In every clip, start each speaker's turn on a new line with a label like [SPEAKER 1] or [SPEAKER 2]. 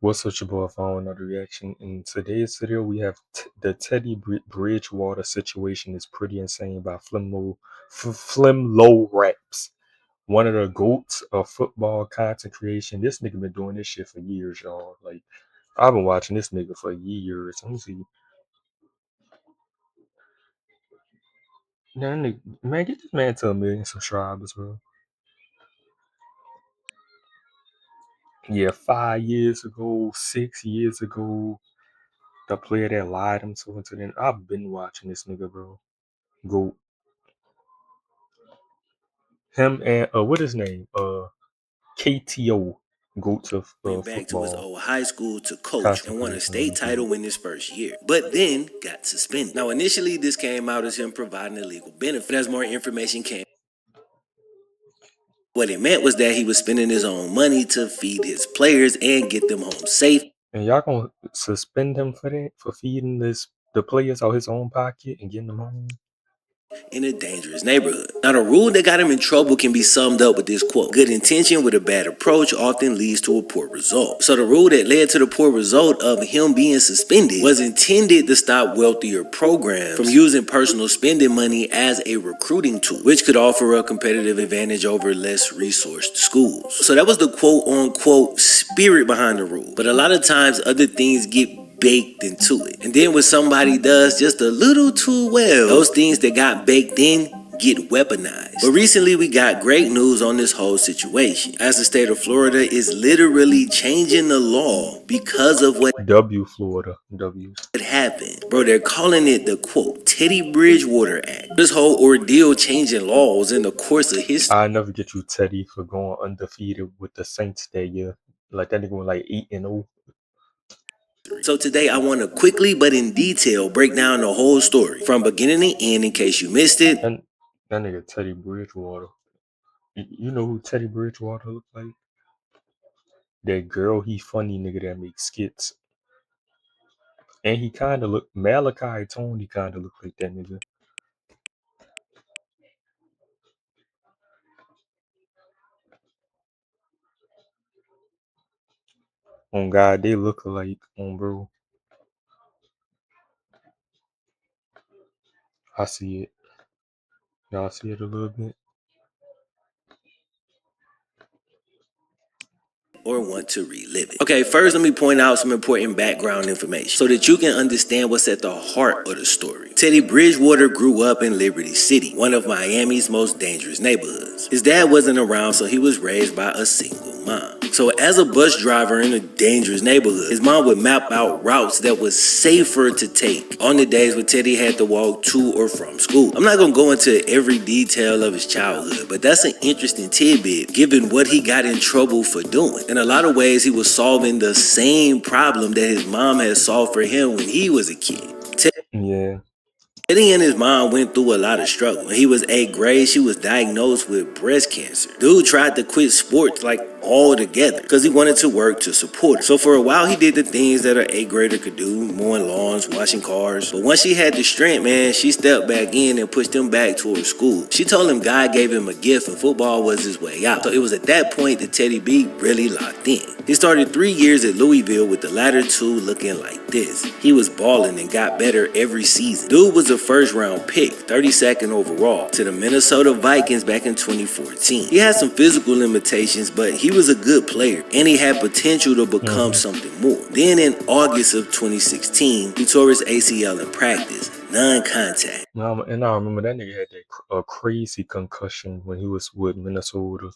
[SPEAKER 1] What's up, your boy? Following another reaction. In today's video, we have the Bridgewater situation is pretty insane by Flimlo Raps, one of the goats of football content creation. This nigga been doing this shit for years, y'all. Like I've been watching this nigga for years. Let me see. Man, get this man to 1 million subscribers, bro. Yeah, 5 years ago, 6 years ago, the player that lied himself into the I've been watching this nigga, bro. Goat. Him and what his name? KTO, goats of
[SPEAKER 2] Went back to his
[SPEAKER 1] football
[SPEAKER 2] old high school to coach
[SPEAKER 1] content
[SPEAKER 2] and won a
[SPEAKER 1] creation on
[SPEAKER 2] state
[SPEAKER 1] YouTube.
[SPEAKER 2] title in his first year, but then got suspended. Now, initially, this came out as him providing a legal benefit. As more information came, what it meant was that he was spending his own money to feed his players and get them home safe.
[SPEAKER 1] And y'all gonna suspend him for that, for feeding the players out his own pocket and getting them home?
[SPEAKER 2] In a dangerous neighborhood. Now, the rule that got him in trouble can be summed up with this quote: good intention with a bad approach often leads to a poor result. So the rule that led to the poor result of him being suspended was intended to stop wealthier programs from using personal spending money as a recruiting tool, which could offer a competitive advantage over less resourced schools. So that was the quote unquote spirit behind the rule. But a lot of times other things get baked into it. And then when somebody does just a little too well, those things that got baked in get weaponized. But recently we got great news on this whole situation, as the state of Florida is literally changing the law because of what
[SPEAKER 1] Florida, W.
[SPEAKER 2] happened. Bro, they're calling it the quote Teddy Bridgewater Act. This whole ordeal changing laws in the course of history.
[SPEAKER 1] I never get you Teddy for going undefeated with the Saints that year. Like that nigga went like 8-0.
[SPEAKER 2] So today I want to quickly but in detail break down the whole story from beginning to end in case you missed it.
[SPEAKER 1] And that nigga Teddy Bridgewater. You know who Teddy Bridgewater look like? That girl, he funny nigga that makes skits. And he kind of look Malachi Tony kind of look like that nigga. On God, they look alike. On bro, I see it. Y'all see it a little bit.
[SPEAKER 2] Or want to relive it. Okay, first let me point out some important background information so that you can understand what's at the heart of the story. Teddy Bridgewater grew up in Liberty City, one of Miami's most dangerous neighborhoods. His dad wasn't around, so he was raised by a single mom. So as a bus driver in a dangerous neighborhood, his mom would map out routes that was safer to take on the days when Teddy had to walk to or from school. I'm not gonna go into every detail of his childhood, but that's an interesting tidbit given what he got in trouble for doing. In a lot of ways, he was solving the same problem that his mom had solved for him when he was a kid.
[SPEAKER 1] Yeah.
[SPEAKER 2] Teddy and his mom went through a lot of struggle. When he was 8th grade, she was diagnosed with breast cancer. Dude tried to quit sports like altogether because he wanted to work to support her. So for a while, he did the things that an 8th grader could do, mowing lawns, washing cars. But once she had the strength, man, she stepped back in and pushed him back towards school. She told him God gave him a gift and football was his way out. So it was at that point that Teddy B really locked in. He started 3 years at Louisville with the latter two looking like this. He was balling and got better every season. Dude was a first round pick, 32nd overall, to the Minnesota Vikings back in 2014. He had some physical limitations, but he was a good player and he had potential to become something more. Then in August of 2016, he tore his ACL in practice, non-contact.
[SPEAKER 1] And I remember that nigga had that crazy concussion when he was with Minnesota.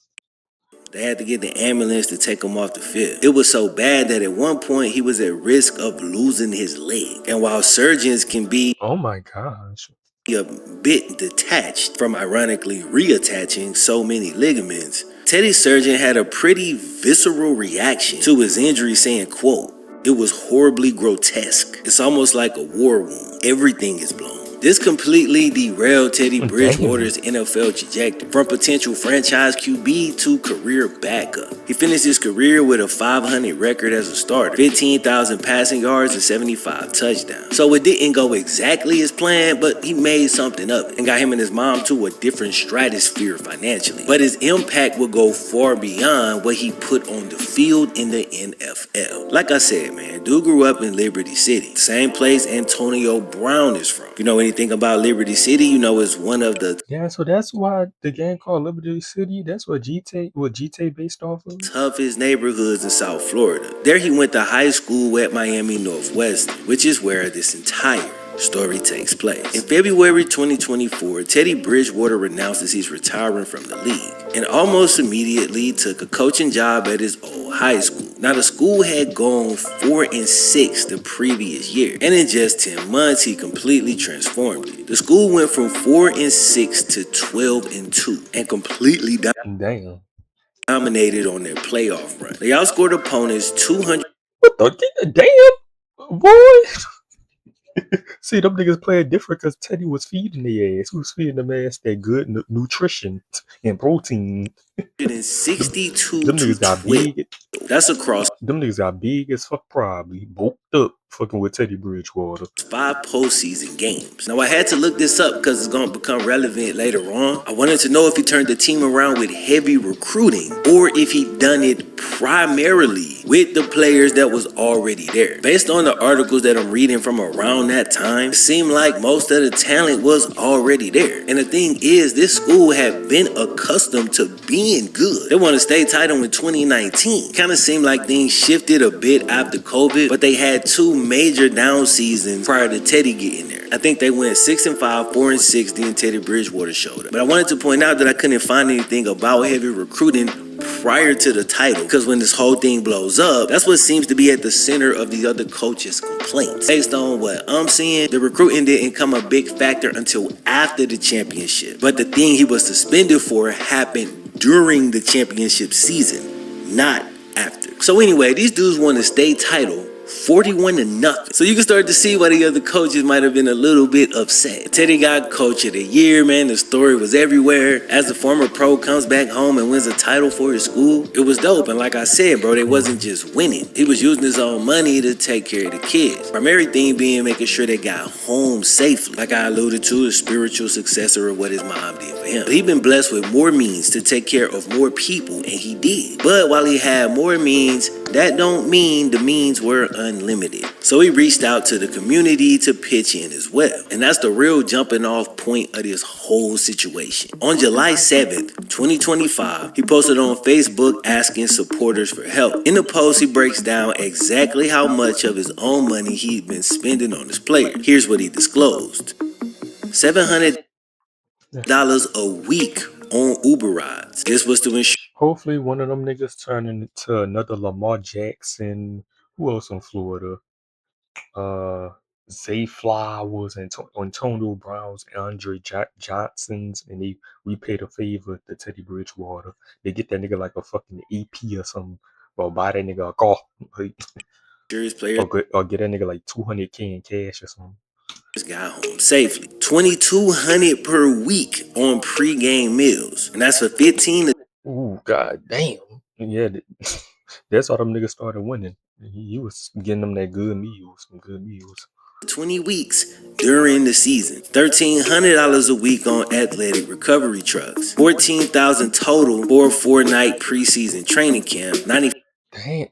[SPEAKER 2] They had to get the ambulance to take him off the field. It was so bad that at one point he was at risk of losing his leg. And while surgeons can be
[SPEAKER 1] Oh my gosh.
[SPEAKER 2] a bit detached from ironically reattaching so many ligaments, Teddy's surgeon had a pretty visceral reaction to his injury, saying, quote, "It was horribly grotesque. It's almost like a war wound. Everything is blown." This completely derailed Teddy
[SPEAKER 1] Damn.
[SPEAKER 2] Bridgewater's NFL trajectory from potential franchise QB to career backup. He finished his career with a 500 record as a starter, 15,000 passing yards and 75 touchdowns. So it didn't go exactly as planned, but he made something of it and got him and his mom to a different stratosphere financially. But his impact would go far beyond what he put on the field in the NFL. Like I said, man, dude grew up in Liberty City, the same place Antonio Brown is from. If you know anything about Liberty City, you know it's one of the
[SPEAKER 1] Yeah, so that's why the game called Liberty City. That's what GTA based off of.
[SPEAKER 2] toughest neighborhoods in South Florida. There he went to high school at Miami Northwestern, which is where this entire story takes place. In February 2024, Teddy Bridgewater announces he's retiring from the league and almost immediately took a coaching job at his old high school. Now the school had gone 4-6 the previous year, and in just 10 months he completely transformed it. The school went from 4-6 to 12-2 and completely
[SPEAKER 1] Damn.
[SPEAKER 2] dominated on their playoff run. They outscored opponents 200.
[SPEAKER 1] What the damn boy? See, them niggas playing different because Teddy was feeding the ass. He was feeding them ass that good nutrition and protein. Them,
[SPEAKER 2] 62
[SPEAKER 1] them
[SPEAKER 2] to
[SPEAKER 1] niggas got
[SPEAKER 2] 12.
[SPEAKER 1] big.
[SPEAKER 2] That's across
[SPEAKER 1] Them niggas got big as fuck, probably bulked up, fucking with Teddy Bridgewater.
[SPEAKER 2] 5 postseason games. Now I had to look this up because it's going to become relevant later on. I wanted to know if he turned the team around with heavy recruiting or if he done it primarily with the players that was already there. Based on the articles that I'm reading from around that time, it seemed like most of the talent was already there. And the thing is, this school had been accustomed to being good. They won a state title in 2019. Kind of seemed like things shifted a bit after COVID, but they had 2 major down seasons prior to Teddy getting there. I think they went 6-5, 4-6, then Teddy Bridgewater showed up. But I wanted to point out that I couldn't find anything about heavy recruiting prior to the title, because when this whole thing blows up, that's what seems to be at the center of the other coaches' complaints. Based on what I'm seeing, the recruiting didn't come a big factor until after the championship. But the thing he was suspended for happened during the championship season, not after. So anyway, these dudes won the state title 41-0. So you can start to see why the other coaches might have been a little bit upset. Teddy got coach of the year, man. The story was everywhere. As the former pro comes back home and wins a title for his school, it was dope. And like I said, bro, they wasn't just winning. He was using his own money to take care of the kids. Primary thing being making sure they got home safely. Like I alluded to, the spiritual successor of what his mom did for him. But he been blessed with more means to take care of more people, and he did. But while he had more means, that don't mean the means were unlimited. So he reached out to the community to pitch in as well. And that's the real jumping off point of this whole situation. On July 7th, 2025, he posted on Facebook asking supporters for help. In the post, he breaks down exactly how much of his own money he'd been spending on his players. Here's what he disclosed. $700 a week on Uber rides. This was to ensure
[SPEAKER 1] Hopefully, one of them niggas turn into another Lamar Jackson. Who else in Florida? Zay Flowers and Antonio Browns, Andre Johnsons, and they repay the favor to Teddy Bridgewater. They get that nigga like a fucking AP or something. Well, buy that nigga a car.
[SPEAKER 2] his players
[SPEAKER 1] Or get that nigga like $200K in cash or something.
[SPEAKER 2] got home safely. $2,200 per week on pre-game meals, and that's for 15 to
[SPEAKER 1] Ooh, god damn. Yeah, that's how them niggas started winning. He was getting them that good meals, some good meals.
[SPEAKER 2] 20 weeks during the season. $1,300 a week on athletic recovery trucks. $14,000 total for a 4-night preseason training camp.
[SPEAKER 1] Damn,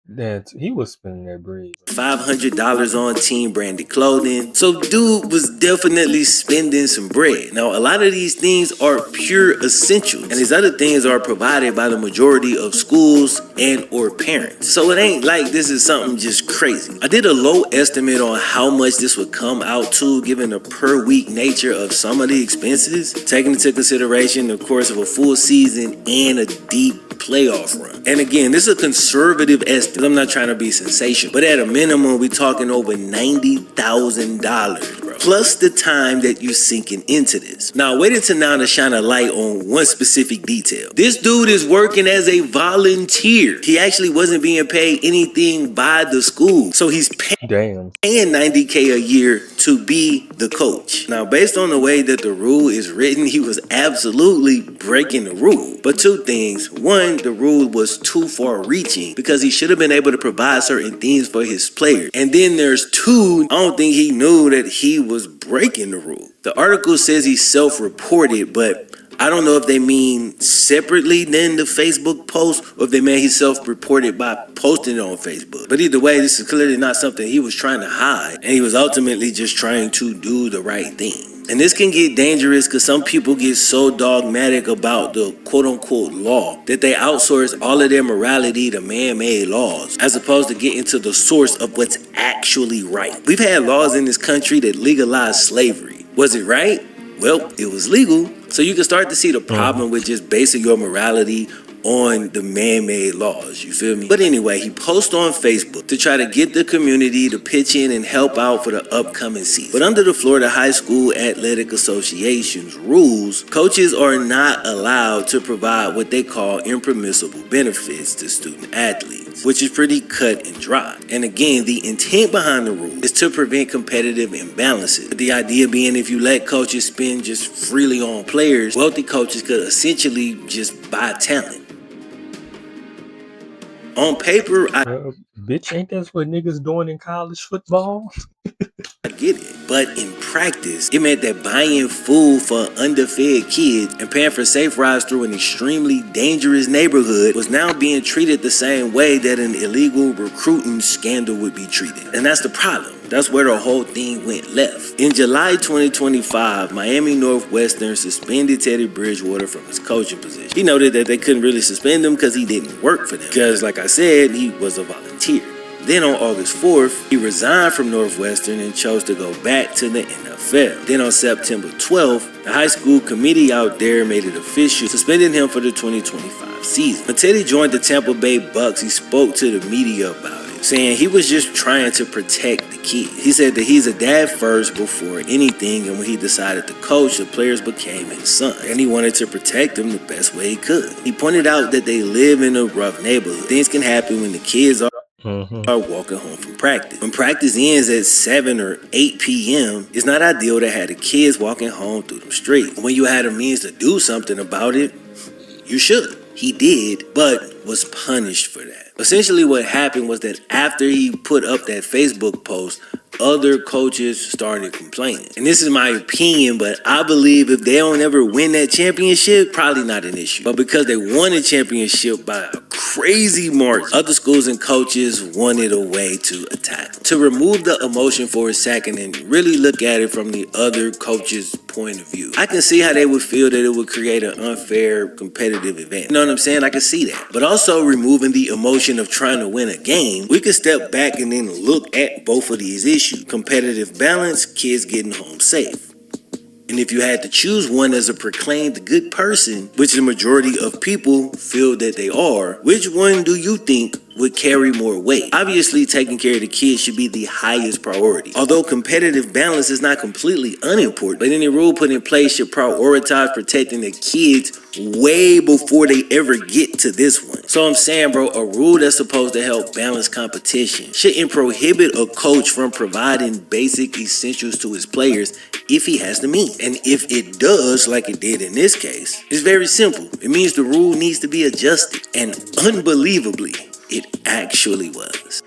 [SPEAKER 1] that he was spending that bread.
[SPEAKER 2] $500 on team branded clothing. So dude was definitely spending some bread. Now a lot of these things are pure essentials, and these other things are provided by the majority of schools and or parents. So it ain't like this is something just crazy. I did a low estimate on how much this would come out to given the per week nature of some of the expenses, taking into consideration the course of a full season and a deep playoff run. And again, this is a conservative estimate. I'm not trying to be sensational, but at a minimum, we're talking over $90,000, bro. zero, plus the time that you sinking into this. Now, wait until now to shine a light on one specific detail. This dude is working as a volunteer. He actually wasn't being paid anything by the school. So he's
[SPEAKER 1] Damn.
[SPEAKER 2] paying $90K a year to be the coach. Now, based on the way that the rule is written, he was absolutely breaking the rule. But two things. One, the rule was too far reaching because he should have been able to provide certain things for his players. And then there's two, I don't think he knew that he was breaking the rule. The article says he self-reported, but I don't know if they mean separately than the Facebook post or if they mean he self-reported by posting it on Facebook. But either way, this is clearly not something he was trying to hide, and he was ultimately just trying to do the right thing. And this can get dangerous because some people get so dogmatic about the quote-unquote law that they outsource all of their morality to man-made laws, as opposed to getting to the source of what's actually right. We've had laws in this country that legalized slavery. Was it right? Well, it was legal. So you can start to see the problem with just basing your morality on the man-made laws, you feel me? But anyway, he posts on Facebook to try to get the community to pitch in and help out for the upcoming season. But under the Florida High School Athletic Association's rules, coaches are not allowed to provide what they call impermissible benefits to student athletes, which is pretty cut and dry. And again, the intent behind the rule is to prevent competitive imbalances. But the idea being if you let coaches spend just freely on players, wealthy coaches could essentially just buy talent. On paper, I
[SPEAKER 1] Bitch, ain't that what niggas doing in college football?
[SPEAKER 2] get it. But in practice, it meant that buying food for underfed kids and paying for safe rides through an extremely dangerous neighborhood was now being treated the same way that an illegal recruiting scandal would be treated. And that's the problem. That's where the whole thing went left. In July 2025, Miami Northwestern suspended Teddy Bridgewater from his coaching position. He noted that they couldn't really suspend him because he didn't work for them. Because, like I said, he was a volunteer. Then on August 4th, he resigned from Northwestern and chose to go back to the NFL. Then on September 12th, the high school committee out there made it official, suspending him for the 2025 season. When Teddy joined the Tampa Bay Bucks, he spoke to the media about it, saying he was just trying to protect the kid. He said that he's a dad first before anything, and when he decided to coach, the players became his son, and he wanted to protect them the best way he could. He pointed out that they live in a rough neighborhood. Things can happen when the kids are walking home from practice. When practice ends at 7 or 8 p.m., it's not ideal to have the kids walking home through them streets. When you had a means to do something about it, you should. He did, but was punished for that. Essentially what happened was that after he put up that Facebook post, other coaches started complaining. And this is my opinion, but I believe if they don't ever win that championship, probably not an issue. But because they won a championship by a crazy margin, other schools and coaches wanted a way to attack them. To remove the emotion for a second and really look at it from the other coach's point of view, I can see how they would feel that it would create an unfair competitive event. You know what I'm saying? I can see that. But also removing the emotion of trying to win a game, we can step back and then look at both of these issues. Competitive balance, kids getting home safe. And if you had to choose one as a proclaimed good person, which the majority of people feel that they are, which one do you think would carry more weight? Obviously, taking care of the kids should be the highest priority. Although competitive balance is not completely unimportant, but any rule put in place should prioritize protecting the kids way before they ever get to this one. So I'm saying, bro, a rule that's supposed to help balance competition shouldn't prohibit a coach from providing basic essentials to his players if he has the means. And if it does, like it did in this case, it's very simple. It means the rule needs to be adjusted. And unbelievably, it actually was.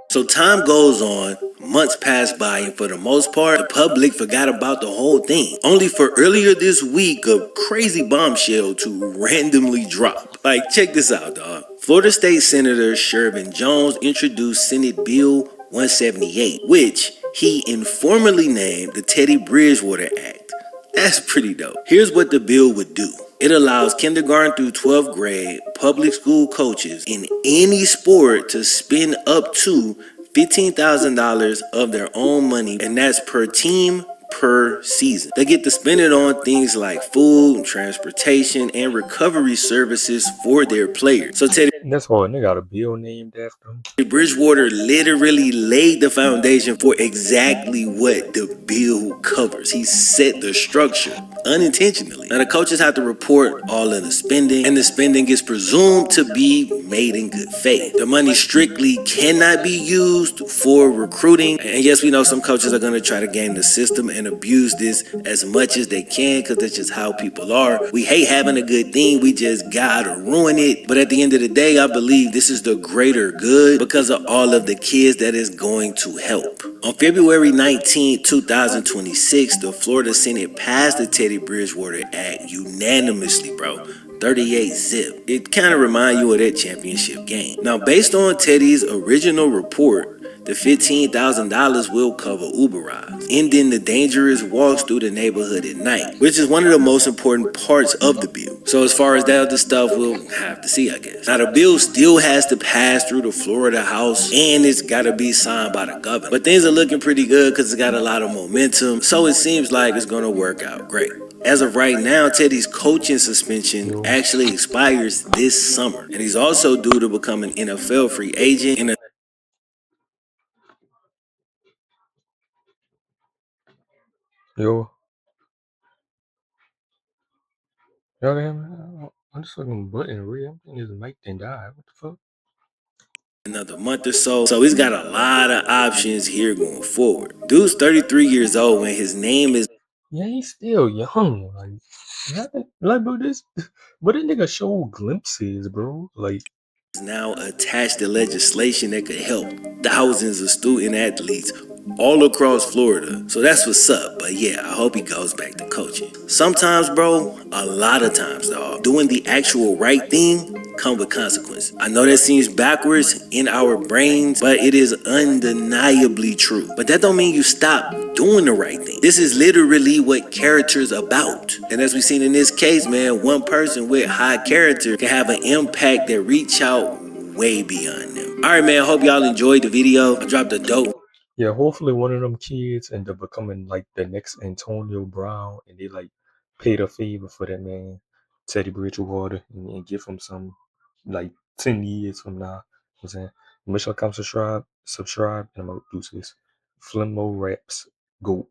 [SPEAKER 2] So time goes on, months pass by, and for the most part, the public forgot about the whole thing. Only for earlier this week, a crazy bombshell to randomly drop. Like, check this out, dog. Florida State Senator Shervin Jones introduced Senate Bill 178, which he informally named the Teddy Bridgewater Act. That's pretty dope. Here's what the bill would do. It allows kindergarten through 12th grade public school coaches in any sport to spend up to $15,000 of their own money, and that's per team per season. They get to spend it on things like food, transportation, and recovery services for their players. So Teddy
[SPEAKER 1] That's hard. They got a bill named after him.
[SPEAKER 2] Bridgewater literally laid the foundation for exactly what the bill covers. He set the structure unintentionally. Now the coaches have to report all of the spending, and the spending is presumed to be made in good faith. The money strictly cannot be used for recruiting. And yes, we know some coaches are going to try to game the system and abuse this as much as they can because that's just how people are. We hate having a good thing, we just gotta ruin it. But at the end of the day, I believe this is the greater good because of all of the kids that is going to help. On February 19, 2026, the Florida Senate passed the Teddy Bridgewater Act unanimously, bro. 38 zip. It kind of reminds you of that championship game. Now, based on Teddy's original report, the $15,000 will cover Uber rides, ending the dangerous walks through the neighborhood at night, which is one of the most important parts of the bill. So as far as that other stuff, we'll have to see, I guess. Now, the bill still has to pass through the Florida House, and it's got to be signed by the governor. But things are looking pretty good because it's got a lot of momentum, so it seems like it's going to work out great. As of right now, Teddy's coaching suspension
[SPEAKER 1] Yo,
[SPEAKER 2] actually expires this summer, and he's also due to become an NFL free agent in a
[SPEAKER 1] yo, yo, damn, I'm just fucking button real. I'm thinking his mic didn't die. What the fuck?
[SPEAKER 2] another month or so. So he's got a lot of options here going forward. Dude's 33 years old and his name is
[SPEAKER 1] Yeah, he's still young. Like, bro, this, but that nigga show glimpses, bro. Like,
[SPEAKER 2] now attached to legislation that could help thousands of student athletes all across Florida. So that's what's up. But yeah, I hope he goes back to coaching. Sometimes, bro, a lot of times, dog, doing the actual right thing come with consequences. I know that seems backwards in our brains, but it is undeniably true. But that don't mean you stop doing the right thing. This is literally what character's about. And as we've seen in this case, man, one person with high character can have an impact that reach out way beyond them. All right, man, I hope y'all enjoyed the video. I dropped a dope
[SPEAKER 1] yeah, hopefully one of them kids end up becoming like the next Antonio Brown, and they like paid a favor for that man, Teddy Bridgewater, and give him some like 10 years from now. You know what I'm saying, make sure to come subscribe, and I'm gonna do this. Flimmo Raps, go.